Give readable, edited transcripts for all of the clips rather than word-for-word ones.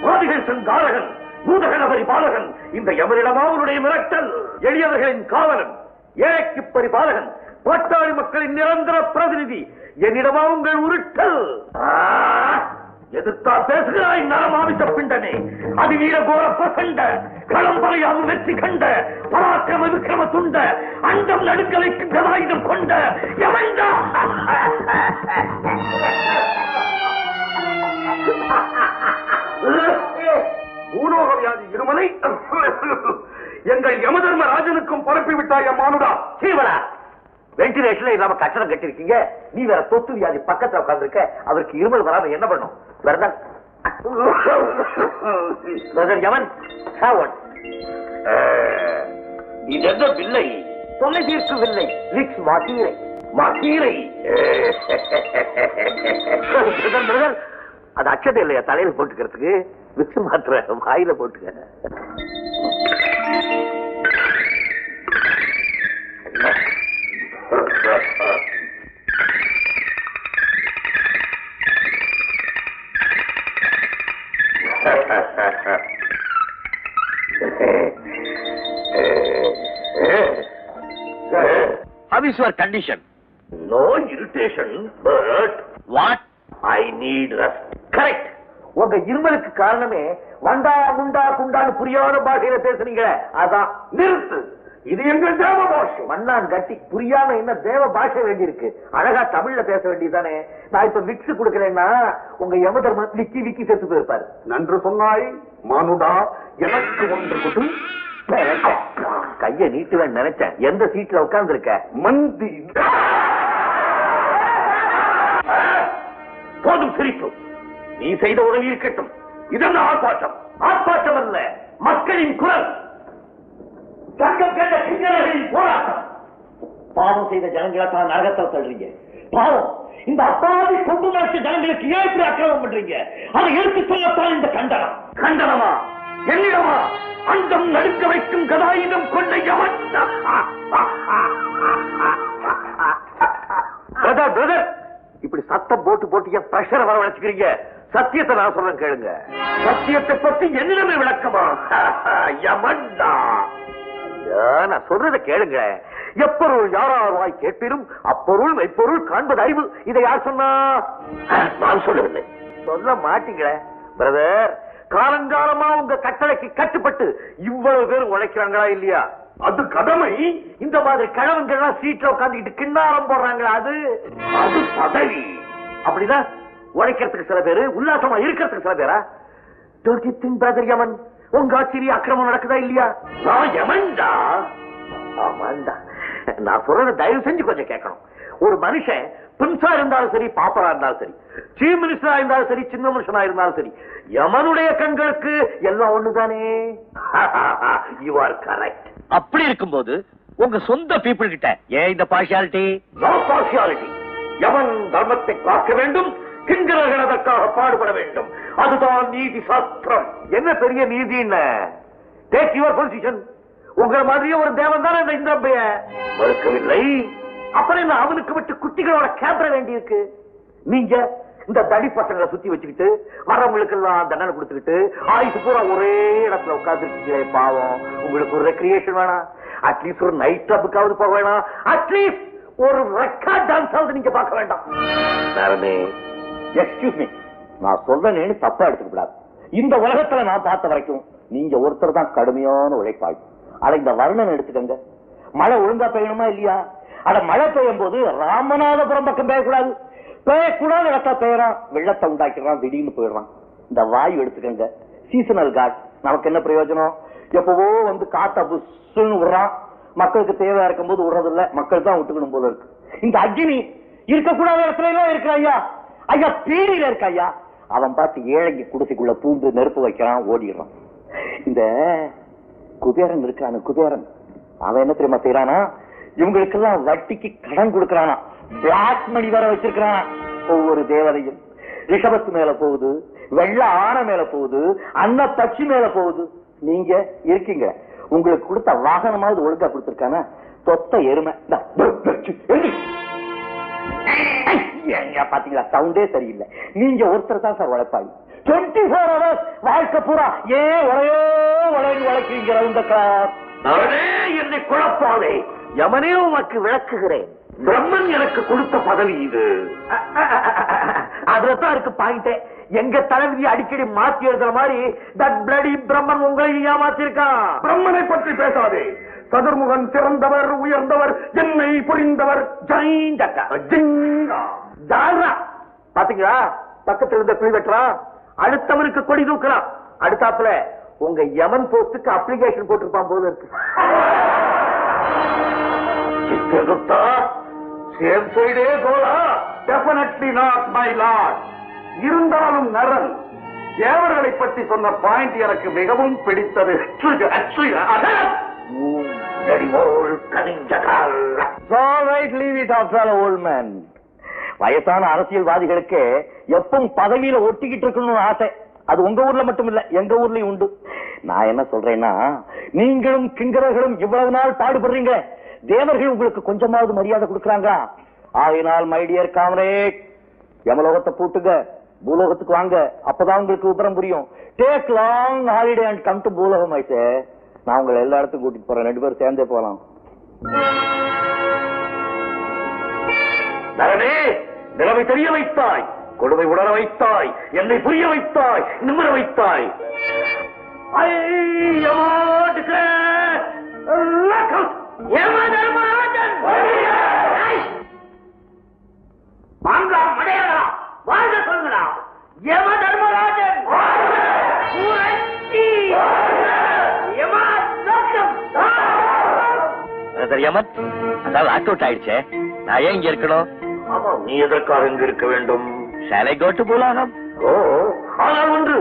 வாதிகள் செங்காரகன், பூதகணபரி பாலகன், இந்த யமனிடமாவனுடைய மிரட்டல், எளியவர்களின் காவலன், ஏழைக்கு பரிபாலகன், பாட்டாளி மக்களின் நிரந்தர பிரதிநிதி, என்னிடமா உங்கள் உருட்டல். எதிர்த்தா பேசுகிறாய் நலமாவித்த பிண்டனே, அதிவீர கோர பிரசண்ட, களம்பறையாவும் வெற்றி கண்ட, பராக்கிரம விக்கிரம துண்ட, அண்டம் நடுக்க வைக்கும் கதாயுதம் கொண்ட யமன்டா. பூலோக வியாதி இருமலை எங்கள் யமதர்மராஜனுக்கும் பரப்பி விட்டாய் அம்மானுடா. சீவலா, வென்டிலேஷன்ல இல்லாம கட்டணம் கட்டிருக்கீங்க, நீ வேற தொத்து வியாதி பக்கத்துல உட்கார்ந்துருக்க, அவருக்கு இருமல் வராம என்ன பண்ணும்? வேறதான் யமன் இது என்ன வில்லை? தொல்லை தீர்க்கும் வில்லை, லிக்ஸ் மாக்கீரை. மாக்கீரை அது அச்சதை இல்லையா தலையில போட்டுக்கிறதுக்கு? விக்ஸ் மாத்திர வாயில போட்டுக்க. How is your condition? No irritation, but What? I need rest. Correct. உங்க இருமலுக்கு காரணமே வண்டா குண்டா குண்டான்னு புரியாத பாஷையில பேசுறீங்க. அதான் நிறுத்து. இது எங்கள் தேவ பாஷை. மண்ணான் கட்டி புரியாம என்ன தேவ பாஷை வேண்டி இருக்கு? அழகா தமிழ்ல பேச வேண்டியதானே. நான் இப்ப விக்ஸ் கொடுக்கறேன்னா உங்க யமதர்ம விக்கி விக்கி செத்து போயிருப்பாரு. நன்று சொன்னாய் மானுடா. எனக்கு ஒன்று கொடு. கைய நீட்டுவேன் நினைச்சேன். எந்த சீட்ல உட்கார்ந்து இருக்க? மந்தி. போதும் சிரிப்பு. நீ செய்த உதவி இருக்கட்டும். இதென்ன ஆர்ப்பாட்டம்? ஆர்ப்பாட்டம் அல்ல, மக்களின் குரல். சங்கம் கேட்ட கிங்கர்களின் போராட்டம். பாவம் செய்த ஜனங்களை தான் நரகத்தில் தள்ளுறீங்க. பாவம் இந்த அப்பாவி கொண்டு நாட்டு ஜனங்களுக்கு ஏன் இப்படி அக்கிரமம் பண்றீங்க? அதை எடுத்து சொல்லத்தான் இந்த கண்டனம். கண்டனமா? என்னிடமா? அண்டம் நடுக்க வைக்கும் கதாயுதம் கொண்ட யமன். பிரதர், இப்படி சத்தம் போட்டு போட்டு என் பிரஷரை வரவழைச்சுக்கிறீங்க. சத்தியத்தை நான் சொல்றேன் கேளுங்க. சத்தியத்தை பத்தி என்னிடமே விளக்கமா? யமன்டா. நான் சொல்றதை கேளுங்க. எப்பொருள் யாரார் வாய் கேட்பினும் அப்பொருள் மெய்ப்பொருள் காண்பது அறிவு. இதை யார் சொன்னா? நான் சொல்லவில்லை. சொல்ல மாட்டீங்களே பிரதர். காலங்காலமா உங்க கட்டளைக்கு கட்டுப்பட்டு இவ்வளவு பேர் உழைக்கிறாங்களா இல்லையா? அது கடமை. இந்த மாதிரி கிழவங்கள்லாம் சீட்ல உட்காந்துக்கிட்டு கிண்ணாரம் போடுறாங்களா? அது பதவி. அப்படிதான் உழைக்கிறதுக்கு சில பேரு, உல்லாசமா இருக்கிறதுக்கு சில பேரா? Don't you think brother யமன், உங்க ஆச்சரிய அக்கிரமம் நடக்குதா இல்லையா? நான் யமன்டா. ஆமாண்டா. நான் சொல்றத தயவு செஞ்சு கொஞ்சம் கேட்கணும். ஒரு மனுஷன் பிரின்ஸா இருந்தாலும் சரி, பாப்பரா இருந்தாலும் சரி, சீஃப் மினிஸ்டரா இருந்தாலும் சரி, சின்ன மனுஷனா இருந்தாலும் சரி, யமனுடைய கண்களுக்கு எல்லாம் ஒண்ணுதானே. You are correct. அப்படி இருக்கும்போது உங்க சொந்த பீப்புள் கிட்ட ஏன் இந்த பார்ஷியாலிட்டி? No partiality. யமன் தர்மத்தை காக்க வேண்டும், கிங்கரர்கள் அதற்காக பாடுபட வேண்டும். அதுதான் நீதி சாஸ்திரம். என்ன பெரிய நீதி? Take your position. உங்க மாதிரியே ஒரு தேவன் தானே இந்த இந்திரப்பைய மறுக்கவில்லை. அப்புறம் என்ன அவனுக்கு விட்டு குட்டிகளோட கேப்ர வேண்டி இருக்கு? நீங்க இந்த தடி பசங்களை சுத்தி வச்சுக்கிட்டு வரவங்களுக்கு எல்லாம் தண்டனை கொடுத்துக்கிட்டு ஆயுசு பூரா ஒரே இடத்துல உட்கார்ந்துருக்கீங்களே. பாவம், உங்களுக்கு ஒரு ரெக்ரியேஷன் வேணாம்? அட்லீஸ்ட் ஒரு நைட் கிளப்புக்காவது போக வேணாம்? அட்லீஸ்ட் ஒரு ரெக்கார்ட் டான்ஸ் ஆகுது நீங்க பார்க்க வேண்டாம்? எக்ஸ்கியூஸ் மீ, நான் சொல்றேன்னு தப்பா எடுத்துக்கூடாது. இந்த உலகத்துல நான் பார்த்த வரைக்கும் நீங்க ஒருத்தர் தான் கடுமையான உழைப்பாய். அட இந்த வருணன் எடுத்துக்கங்க. மழை ஒழுங்கா பெய்யணுமா இல்லையா? அட மழை பெய்யும் போது ராமநாதபுரம் பக்கம் பெய்யக்கூடாது. பெய்யக்கூடாது இடத்தா பெய்யறான், வெள்ளத்தை உண்டாக்கிறான், திடீர்னு போயிடுறான். இந்த வாயு எடுத்துக்கங்க. சீசனல் காட். நமக்கு என்ன பிரயோஜனம்? எப்பவோ வந்து காத்த புஷ்ன்னு விடுறான். மக்களுக்கு தேவையா இருக்கும் போது விடுறதில்ல. மக்கள் தான் விட்டுக்கணும் போல இருக்கு. இந்த அக்னி இருக்கக்கூடாத இடத்துல எல்லாம் இருக்கு ஐயா. ஐயா பீடியில இருக்க ஐயா. அவன் பார்த்து ஏழைக்கு குடிசைக்குள்ள பூந்து நெருப்பு வைக்கிறான், ஓடிடுறான். இந்த குபேரன் இருக்கான குபேரன், அவன் என்ன தெரியுமா செய்யறானா? இவங்களுக்கெல்லாம் வட்டிக்கு கடன் கொடுக்கறானா, பிளாக் மணி வர வச்சிருக்கிறானா. ஒவ்வொரு தேவதையும் ரிஷபத்து மேல போகுது, வெள்ள ஆன மேல போகுது, அன்ன பட்சி மேல போகுது. நீங்க இருக்கீங்க, உங்களுக்கு கொடுத்த வாகனமாவது ஒழுங்கா கொடுத்திருக்கானா? தொத்த எருமை. பாத்தீங்களா, சவுண்டே சரியில்லை. நீங்க ஒருத்தர் தான் சார் உழைப்பாளி. 24 hours வாழ்க்கை பூரா ஏன் உரையோ வளர்க்கிறீங்க இந்த கார்? என்னை குழப்பாதே. யமனே உனக்கு விளக்குகிறேன். பிரம்மன் எனக்கு கொடுத்த பதவி இது. அதுலதான் இருக்கு பாயிண்டே. எங்க தலைவிதி அடிக்கடி மாத்தி எழுதுற மாதிரி தட் பிளடி பிரம்மன் உங்களை ஏமாத்திருக்கான். பிரம்மனை பற்றி பேசாதே. சதுர்முகன் சிறந்தவர், உயர்ந்தவர், என்னை புரிந்தவர். பாத்தீங்களா, பக்கத்துல இருந்த குழி வெட்டுறான், அடுத்தவனுக்கு கொடி தூக்குறான். அடுத்தாப்புல உங்க யமன் போஸ்டுக்கு அப்ளிகேஷன் போட்டிருப்பான் போல இருக்கு. சித்திரகுப்தா, சேம் சைடே கோலா. Definitely not my lord. இருந்தாலும் நரன் தேவர்களை பற்றி சொன்ன பாயிண்ட் எனக்கு மிகவும் பிடித்தது. வயசான அரசியல்வாதிகளுக்கு எப்பவும் பதவியில ஒட்டிக்கிட்டு இருக்கணும்னு ஆசை. அது உங்க ஊர்ல மட்டும் இல்ல, எங்க ஊர்லயும் உண்டு. நான் என்ன சொல்றேன்னா, நீங்களும் கிங்கரர்களும் இவ்வளவு நாள் பாடுபடுறீங்க, தேவர்கள் உங்களுக்கு கொஞ்சமாவது மரியாதை கொடுக்கறாங்களா? ஆகினால் மை டியர் காம்ரேட், யமலோகத்தை பூட்டுங்க, பூலோகத்துக்கு வாங்க. அப்பதான் உங்களுக்கு விபரம் புரியும். Take long holiday and come to பூலோகம். ஆயிட்டு நான் உங்களை எல்லா இடத்துக்கும் கூட்டிட்டு போறேன். 2 பேரும் சேர்ந்தே போலாம். நரனே, நிலைமை தெரிய வைத்தாய், கொடுமை உணர வைத்தாய், என்னை புரிய வைத்தாய், நிமிர வைத்தாய். வாழ்க சொல்லுங்களா யம தர்மராஜன். யமன் அதாவது ஆட் அவுட் ஆயிடுச்சே, நான் ஏன் இங்க இருக்கணும்? ஆமா, நீ எதற்காக இங்க இருக்க வேண்டும்? ஷால் ஐ கோ டு பூலோகம்? ஓ, ஆனால் ஒன்று,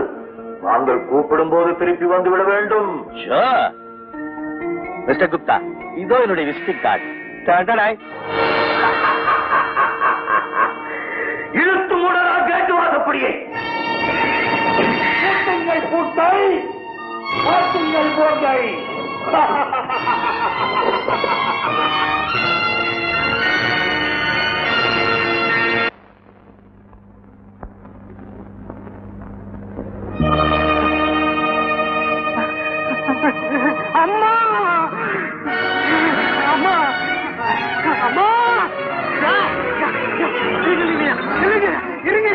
நாங்கள் கூப்பிடும் போது திருப்பி வந்து விட வேண்டும். ஷூர். மிஸ்டர் குப்தா, இதோ என்னுடைய விசிட்டிங் கார்டு. இழுத்து மூடரா கேட்டு வாசப்படியே. கூட்டுங்கள் கூட்டை, கூட்டுங்கள் போங்கை. அம்மா அம்மா அம்மா, இருங்க இருங்க.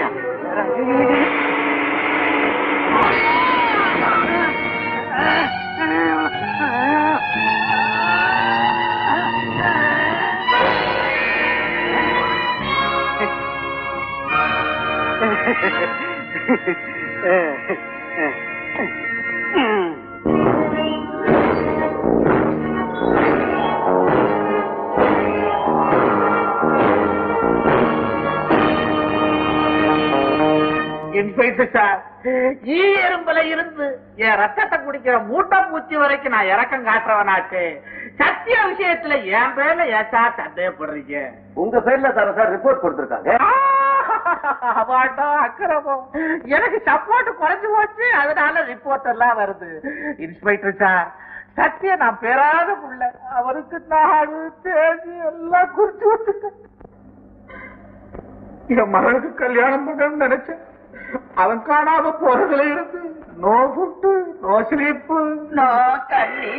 இன்ஸ்பெக்டர் சார், ஈ எறும்புல இருந்து என் ரத்தத்தை குடிக்கிற மூட்டை பூச்சி வரைக்கும் நான் இறக்கம் காட்டுறவனாச்சு. சத்திய விஷயத்துல என் பேர்ல ஏசா சந்தேகப்படுறீங்க? உங்க பேர்ல தானே சார் ரிப்போர்ட் கொடுத்திருக்காங்க. அக்கிரமம், எனக்கு சப்போர்ட் குறைஞ்சு போச்சு, அதனால ரிப்போர்ட் எல்லாம் வருது. இன்ஸ்பெக்டர் சார், சத்திய நான் பெறாத புள்ள, அவருக்கு நாடு தேதி எல்லாம் குறிச்சு வச்சுட்டேன். என் மகளுக்கு கல்யாணம் பண்ணணும்னு நினைச்சேன். அவன் காணாம போறதுல இருந்து no food, no sleep, no தண்ணி.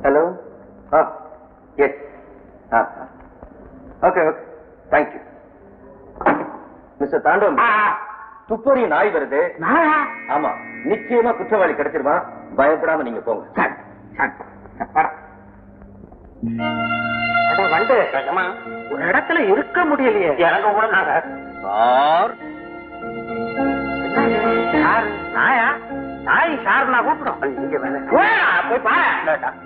Hello, yes, okay okay, thank you. Mister Thandavam, துப்பறி நாய் வருது. ஆமா, நிச்சயமா குற்றவாளி கிடைச்சிருவான். பயப்படாம நீங்க போங்க. வந்து ஒரு இடத்துல இருக்க முடியலையே. இறங்க கூட சார், நாயா நாய் சார் நான் கூப்பிடும். போய் பாரு.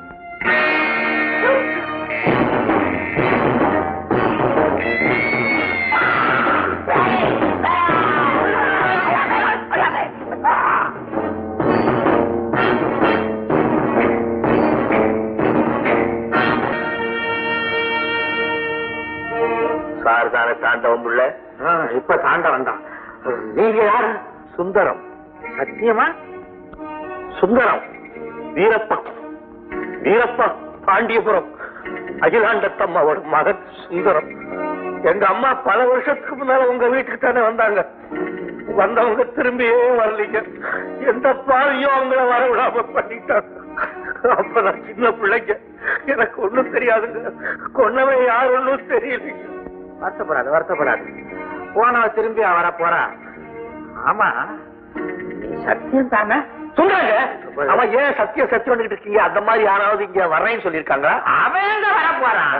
சார் தானே தாண்டவம் உள்ள? இப்ப தாண்டவன் தான். நீங்க யாரு? சுந்தரம். சத்தியமா? சுந்தரம், வீரப்பா, வீரப்பா, பாண்டியபுரம் அகிலாண்டத்தம்மாவோட மகன் சுந்தரம். எங்க அம்மா பல வருஷத்துக்கு முன்னால உங்க வீட்டுக்கு தானே வந்தாங்க. வந்தவங்க திரும்பியே வரலீங்க. எந்த பாவியும் அவங்கள வர விடாம பண்ணிட்டாங்க. அப்ப நான் சின்ன பிள்ளைங்க, எனக்கு ஒண்ணும் தெரியாதுங்க. கொன்னவன் யார் ஒண்ணும் தெரியலைங்க. வருத்தப்படாது. போனவ திரும்பி வர போறா. ஆமா, சத்தியம் தானே சொல்றாங்க. அவன் ஏன் சத்தியம் இருக்கீங்க? அந்த மாதிரி யாராவது இங்க வர்றேன்னு சொல்லிருக்காங்க? அவன் எங்க வர போறான்?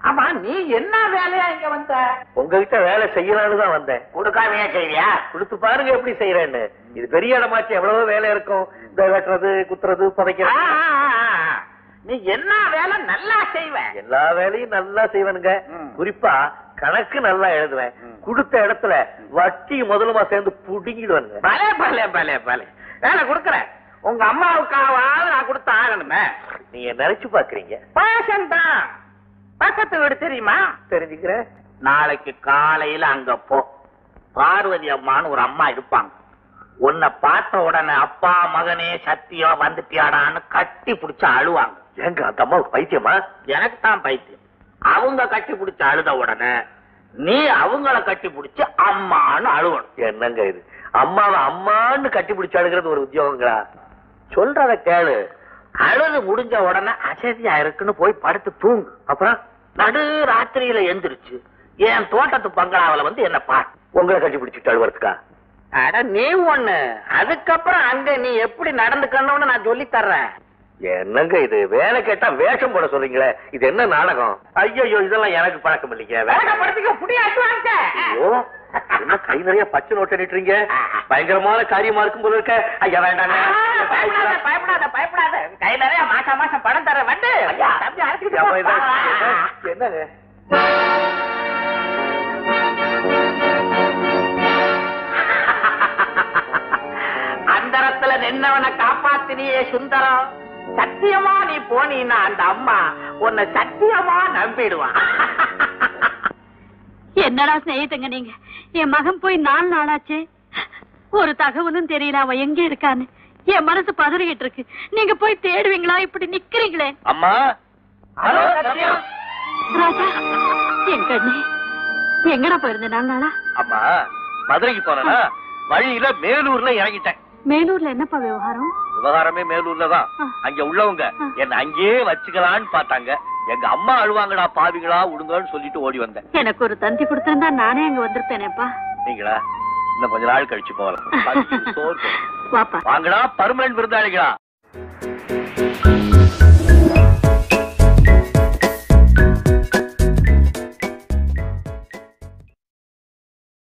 ஆமா, நீ என்ன வேலையா இங்க வந்த? உங்ககிட்ட வேலை செய்யலான்னு தான் வந்தேன். கொடுக்காமையா செய்வியா? கொடுத்து பாருங்க எப்படி செய்யறேன்னு. இது பெரிய இடமாச்சு, எவ்வளவோ வேலை இருக்கும். இந்த வெட்டுறது, குத்துறது, புதைக்கிறது. நீ என்ன வேலை நல்லா செய்வ? எல்லா வேலையும் நல்லா செய்வேனுங்க. குறிப்பா கணக்கு நல்லா எழுதுவேன். கொடுத்த இடத்துல வட்டி முதலுமா சேர்ந்து புடுங்கிடுவானுங்க. பலே பலே பலே பலே வேலை கொடுக்கறேன். உங்க அம்மாவுக்காவது நான் கொடுத்த ஆகணுமே. நீங்க நினைச்சு பாக்குறீங்க. பேஷன் தான். பக்கத்து வீடு தெரியுமா? தெரிஞ்சுக்கிறேன். நாளைக்கு காலையில அங்க போ. பார்வதி அம்மான்னு ஒரு அம்மா இருப்பாங்க. உன்னை பார்த்த உடனே அப்பா மகனே சத்தியம் வந்துட்டியாடான்னு கட்டி பிடிச்சு அழுவாங்க. ஏங்க அந்த அம்மாவுக்கு பைத்தியமா? எனக்கு தான் பைத்தியம். அவங்க கட்டி பிடிச்சு அழுத உடனே நீ அவங்கள கட்டி பிடிச்சு அம்மான்னு அழுவணும். என்னங்க இது? அம்மாவை அம்மான்னு கட்டி பிடிச்சு அழுகிறது ஒரு உத்தியோகங்களா? சொல்றத கேளு. அழுது முடிஞ்ச உடனே அசதியா இருக்குன்னு போய் படுத்து தூங்கு. அப்புறம் நடு ராத்திரியில எந்திரிச்சு என் தோட்டத்து பங்களாவில வந்து என்ன பாரு. உங்களை கட்டி பிடிச்சிட்டு அழுவறதுக்கா? அட நீ ஒண்ணு. அதுக்கப்புறம் அங்க நீ எப்படி நடந்துக்கணும்னு நான் சொல்லி தர்றேன். என்னங்க இது? வேலை கேட்டா வேஷம் போட சொல்றீங்களே, இது என்ன நாடகம்? ஐயோ, இதெல்லாம் எனக்கு பழக்கம் இல்லைங்க. என்ன கை நிறைய பச்சை நோட்டு நிட்டுறீங்க? பயங்கரமான காரியமா இருக்கும் போல இருக்க. ஐயா வேண்டாங்க. பயப்படாத. கை நிறைய மாசம் பணம் தர வந்து என்னங்க? அந்தரத்துல நின்னவனை காப்பாத்தினியே சுந்தரம். சத்தியமா நீ போனீன்னா அந்த அம்மா உன்னை சத்தியமா நம்பிடுவான். என்னடா செய்யுதுங்க நீங்க? என் மகன் போய் 4 நாளாச்சு. ஒரு தகவலும் தெரியல அவன் எங்க இருக்கான்னு. என் மனசு பதறிக்கிட்டு இருக்கு. நீங்க போய் தேடுவீங்களா? இப்படி நிக்கிறீங்களே. அம்மா. ஹலோ சத்தியம். ராஜா, என் கண்ணு எங்கடா போயிருந்த 4 நாளா? அம்மா, மதுரைக்கு போனா வழியில மேலூர்ல இறங்கிட்டேன். மேலூர்ல என்னப்பா விவகாரம்? விவகாரமே மேலூர்லதான். அங்க உள்ளவங்க என்ன அங்கேயே வச்சுக்கலான்னு பார்த்தாங்க. எங்க அம்மா அழுவாங்கடா பாவிங்களா விடுங்கன்னு சொல்லிட்டு ஓடி வந்தேன். எனக்கு ஒரு தந்தி கொடுத்திருந்தா நானே அங்க வந்திருப்பேனேப்பா. நீங்களா? இன்னும் கொஞ்ச நாள் கழிச்சு போகலாம். வாப்பா. வாங்கடா பர்மனன்ட் விருந்தாளிகளா.